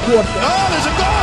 quarterback. Oh, there's a goal.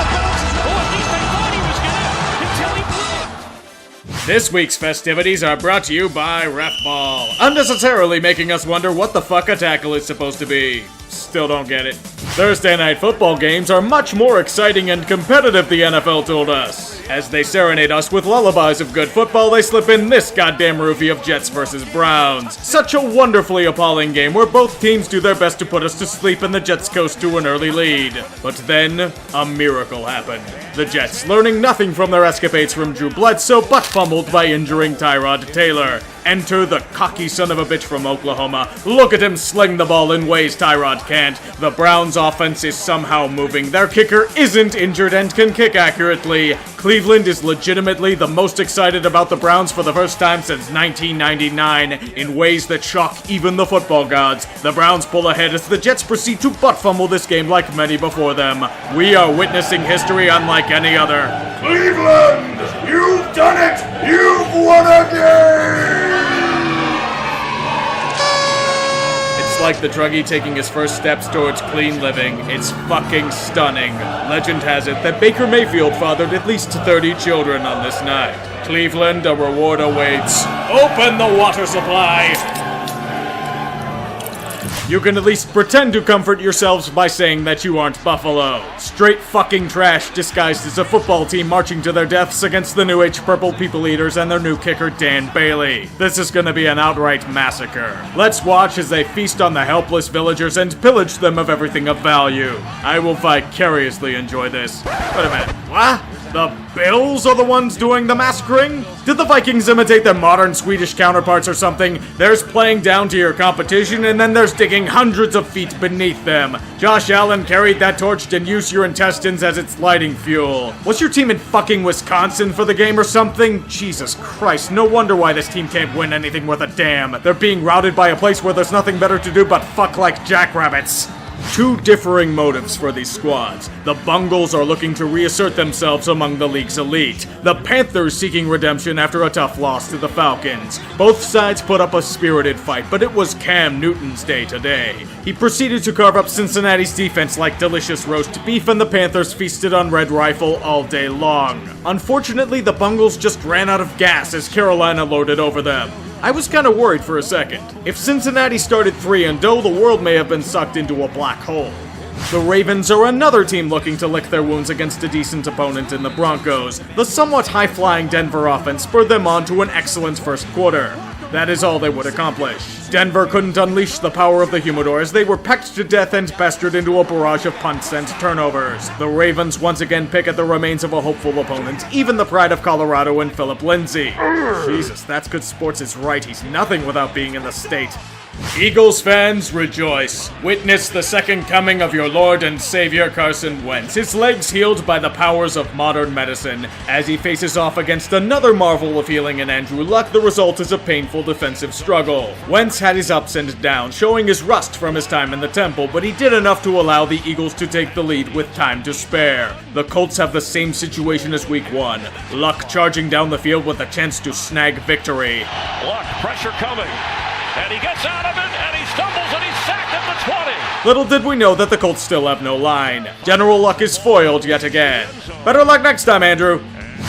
This week's festivities are brought to you by Refball, unnecessarily making us wonder what the fuck a tackle is supposed to be. Still don't get it. Thursday night football games are much more exciting and competitive, the NFL told us. As they serenade us with lullabies of good football, they slip in this goddamn roofie of Jets versus Browns. Such a wonderfully appalling game where both teams do their best to put us to sleep and the Jets coast to an early lead. But then, a miracle happened. The Jets, learning nothing from their escapades from Drew Bledsoe, but fumbled by injuring Tyrod Taylor. Enter the cocky son of a bitch from Oklahoma. Look at him sling the ball in ways Tyrod can't. The Browns' offense is somehow moving. Their kicker isn't injured and can kick accurately. Cleveland is legitimately the most excited about the Browns for the first time since 1999 in ways that shock even the football gods. The Browns pull ahead as the Jets proceed to butt fumble this game like many before them. We are witnessing history unlike any other. Cleveland, you've done it! You've won a game! It's like the druggie taking his first steps towards clean living. It's fucking stunning. Legend has it that Baker Mayfield fathered at least 30 children on this night. Cleveland, a reward awaits. Open the water supply! You can at least pretend to comfort yourselves by saying that you aren't Buffalo. Straight fucking trash disguised as a football team marching to their deaths against the New Age Purple People Eaters and their new kicker Dan Bailey. This is gonna be an outright massacre. Let's watch as they feast on the helpless villagers and pillage them of everything of value. I will vicariously enjoy this. Wait a minute, what? The Bills are the ones doing the massacring? Did the Vikings imitate their modern Swedish counterparts or something? There's playing down to your competition, and then there's digging hundreds of feet beneath them. Josh Allen carried that torch and used your intestines as its lighting fuel. Was your team in fucking Wisconsin for the game or something? Jesus Christ, no wonder why this team can't win anything worth a damn. They're being routed by a place where there's nothing better to do but fuck like jackrabbits. Two differing motives for these squads. The Bungles are looking to reassert themselves among the league's elite. The Panthers seeking redemption after a tough loss to the Falcons. Both sides put up a spirited fight, but it was Cam Newton's day today. He proceeded to carve up Cincinnati's defense like delicious roast beef, and the Panthers feasted on Red Rifle all day long. Unfortunately, the Bungles just ran out of gas as Carolina loaded over them. I was kinda worried for a second. If Cincinnati started 3-0, the world may have been sucked into a black hole. The Ravens are another team looking to lick their wounds against a decent opponent in the Broncos. The somewhat high-flying Denver offense spurred them on to an excellent first quarter. That is all they would accomplish. Denver couldn't unleash the power of the Humidor as they were pecked to death and pestered into a barrage of punts and turnovers. The Ravens once again pick at the remains of a hopeful opponent, even the pride of Colorado and Philip Lindsay. Jesus, that's good sports is right. He's nothing without being in the state. Eagles fans, rejoice. Witness the second coming of your Lord and Savior Carson Wentz, his legs healed by the powers of modern medicine. As he faces off against another marvel of healing in Andrew Luck, the result is a painful defensive struggle. Wentz had his ups and downs, showing his rust from his time in the temple, but he did enough to allow the Eagles to take the lead with time to spare. The Colts have the same situation as week 1. Luck charging down the field with a chance to snag victory. Luck, pressure coming. And he gets out of it, and he stumbles, and he's sacked at the 20. Little did we know that the Colts still have no line. General Luck is foiled yet again. Better luck next time, Andrew.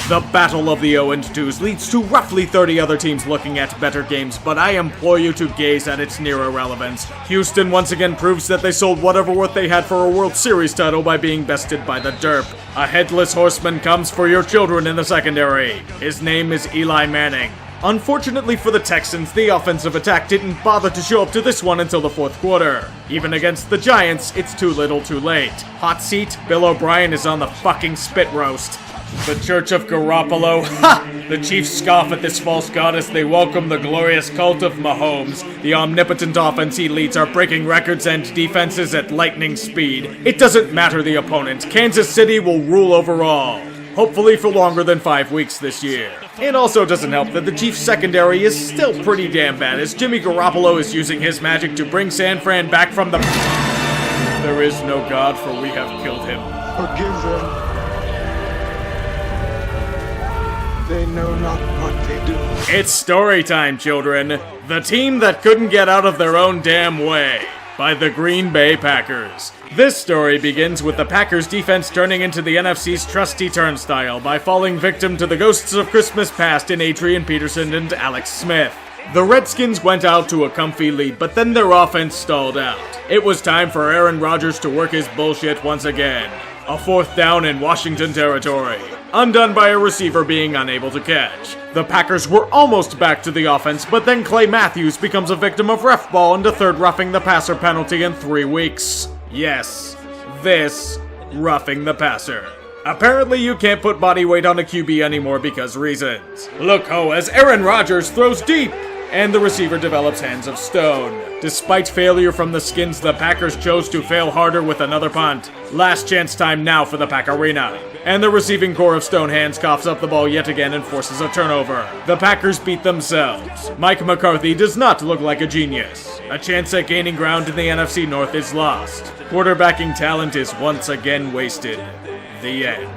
The battle of the 0-2s leads to roughly 30 other teams looking at better games, but I implore you to gaze at its near irrelevance. Houston once again proves that they sold whatever worth they had for a World Series title by being bested by the Derp. A headless horseman comes for your children in the secondary. His name is Eli Manning. Unfortunately for the Texans, the offensive attack didn't bother to show up to this one until the fourth quarter. Even against the Giants, it's too little too late. Hot seat, Bill O'Brien is on the fucking spit roast. The Church of Garoppolo. Ha! The Chiefs scoff at this false god as they welcome the glorious cult of Mahomes. The omnipotent offense he leads are breaking records and defenses at lightning speed. It doesn't matter the opponent. Kansas City will rule overall. Hopefully for longer than 5 weeks this year. It also doesn't help that the Chiefs' secondary is still pretty damn bad as Jimmy Garoppolo is using his magic to bring San Fran back from the... There is no God, for we have killed him. Forgive them. They know not what they do. It's story time, children. The team that couldn't get out of their own damn way. by the Green Bay Packers. This story begins with the Packers defense turning into the NFC's trusty turnstile by falling victim to the ghosts of Christmas past in Adrian Peterson and Alex Smith. The Redskins went out to a comfy lead, but then their offense stalled out. It was time for Aaron Rodgers to work his bullshit once again. A fourth down in Washington territory, undone by a receiver being unable to catch. The Packers were almost back to the offense, but then Clay Matthews becomes a victim of ref ball and a third roughing the passer penalty in 3 weeks. Yes, this roughing the passer. Apparently you can't put body weight on a QB anymore because reasons. Look ho, as Aaron Rodgers throws deep, and the receiver develops hands of stone. Despite failure from the Skins, the Packers chose to fail harder with another punt. Last chance time now for the Pack Arena. And the receiving core of stone hands coughs up the ball yet again and forces a turnover. The Packers beat themselves. Mike McCarthy does not look like a genius. A chance at gaining ground in the NFC North is lost. Quarterbacking talent is once again wasted. The end.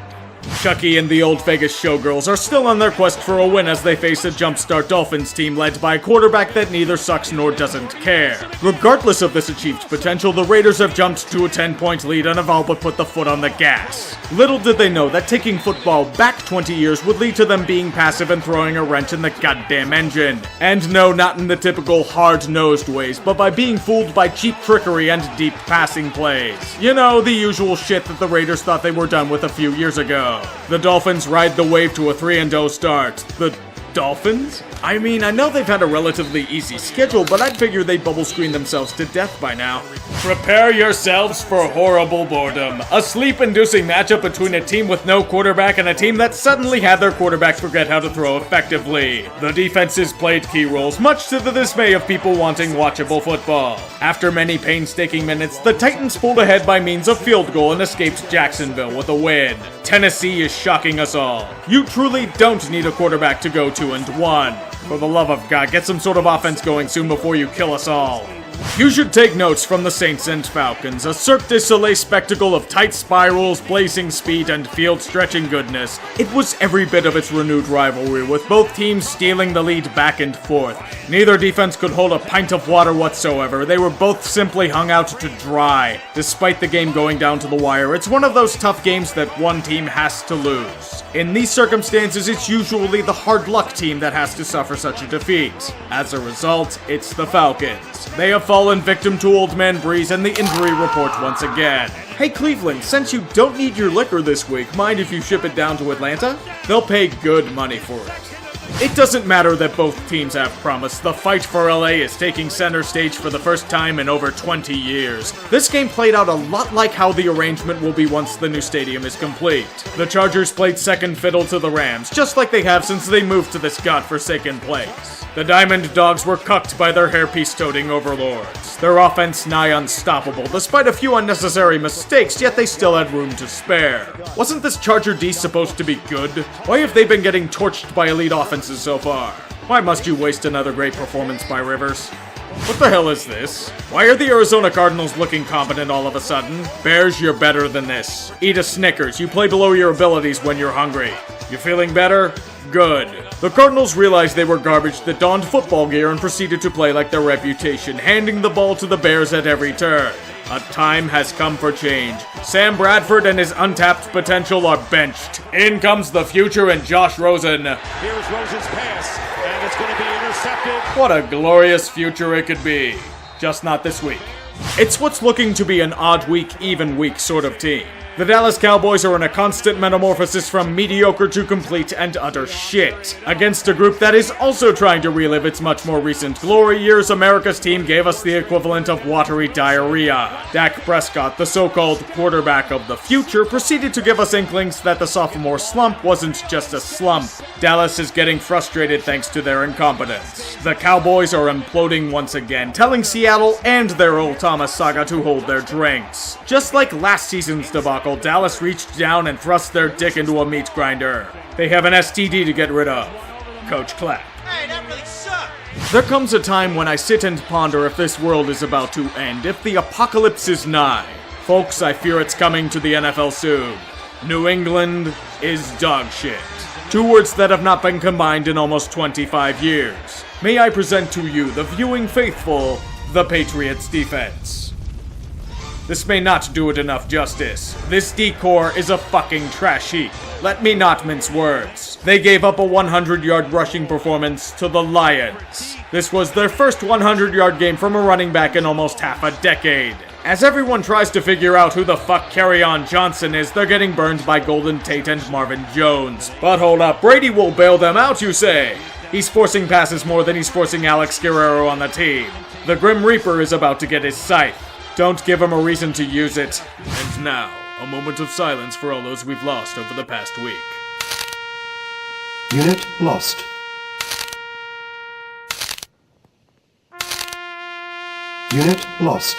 Chucky and the old Vegas Showgirls are still on their quest for a win as they face a jumpstart Dolphins team led by a quarterback that neither sucks nor doesn't care. Regardless of this achieved potential, the Raiders have jumped to a 10-point lead and have all but put the foot on the gas. Little did they know that taking football back 20 years would lead to them being passive and throwing a wrench in the goddamn engine. And no, not in the typical hard-nosed ways, but by being fooled by cheap trickery and deep passing plays. You know, the usual shit that the Raiders thought they were done with a few years ago. The Dolphins ride the wave to a 3-0 start. The Dolphins? I mean, I know they've had a relatively easy schedule, but I'd figure they'd bubble screen themselves to death by now. Prepare yourselves for horrible boredom. A sleep-inducing matchup between a team with no quarterback and a team that suddenly had their quarterback forget how to throw effectively. The defenses played key roles, much to the dismay of people wanting watchable football. After many painstaking minutes, the Titans pulled ahead by means of field goal and escaped Jacksonville with a win. Tennessee is shocking us all. You truly don't need a quarterback to go 2-1. For the love of God, get some sort of offense going soon before you kill us all. You should take notes from the Saints and Falcons, a Cirque du Soleil spectacle of tight spirals, blazing speed, and field-stretching goodness. It was every bit of its renewed rivalry, with both teams stealing the lead back and forth. Neither defense could hold a pint of water whatsoever. They were both simply hung out to dry. Despite the game going down to the wire, it's one of those tough games that one team has to lose. In these circumstances, it's usually the hard luck team that has to suffer such a defeat. As a result, it's the Falcons. They have fallen victim to Old Man Breeze and the injury report once again. Hey Cleveland, since you don't need your liquor this week, mind if you ship it down to Atlanta? They'll pay good money for it. It doesn't matter that both teams have promise. The fight for LA is taking center stage for the first time in over 20 years. This game played out a lot like how the arrangement will be once the new stadium is complete. The Chargers played second fiddle to the Rams, just like they have since they moved to this godforsaken place. The Diamond Dogs were cucked by their hairpiece-toting overlords. Their offense nigh unstoppable, despite a few unnecessary mistakes, yet they still had room to spare. Wasn't this Charger D supposed to be good? Why have they been getting torched by elite offenses so far? Why must you waste another great performance by Rivers? What the hell is this? Why are the Arizona Cardinals looking competent all of a sudden? Bears, you're better than this. Eat a Snickers. You play below your abilities when you're hungry. You feeling better? Good. The Cardinals realized they were garbage that donned football gear and proceeded to play like their reputation, handing the ball to the Bears at every turn. A time has come for change. Sam Bradford and his untapped potential are benched. In comes the future and Josh Rosen. Here's Rosen's pass, and it's going to be intercepted. What a glorious future it could be. Just not this week. It's what's looking to be an odd week, even week sort of team. The Dallas Cowboys are in a constant metamorphosis from mediocre to complete and utter shit. Against a group that is also trying to relive its much more recent glory years, America's team gave us the equivalent of watery diarrhea. Dak Prescott, the so-called quarterback of the future, proceeded to give us inklings that the sophomore slump wasn't just a slump. Dallas is getting frustrated thanks to their incompetence. The Cowboys are imploding once again, telling Seattle and their old Thomas saga to hold their drinks. Just like last season's debacle, Dallas reached down and thrust their dick into a meat grinder. They have an STD to get rid of. Coach Clapp. Hey, that really sucked! There comes a time when I sit and ponder if this world is about to end, if the apocalypse is nigh. Folks, I fear it's coming to the NFL soon. New England is dog shit. Two words that have not been combined in almost 25 years. May I present to you the viewing faithful, the Patriots defense. This may not do it enough justice. This decor is a fucking trash heap. Let me not mince words. They gave up a 100-yard rushing performance to the Lions. This was their first 100-yard game from a running back in almost half a decade. As everyone tries to figure out who the fuck Kerryon Johnson is, they're getting burned by Golden Tate and Marvin Jones. But hold up, Brady will bail them out, you say? He's forcing passes more than he's forcing Alex Guerrero on the team. The Grim Reaper is about to get his scythe. Don't give him a reason to use it. And now, a moment of silence for all those we've lost over the past week. Unit lost. Unit lost.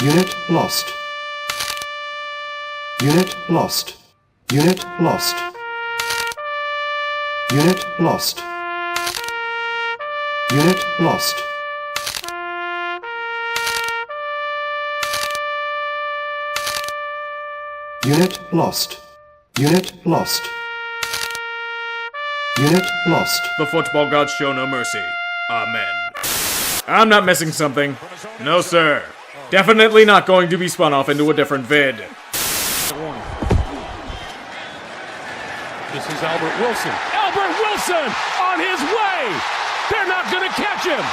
Unit lost. Unit lost. Unit lost. Unit lost. Unit lost. Unit lost. Unit lost. Unit lost. The football gods show no mercy. Amen. I'm not missing something. No, sir. Definitely not going to be spun off into a different vid. This is Albert Wilson. Albert Wilson on his way. They're not going to catch him.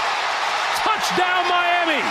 Touchdown, Miami.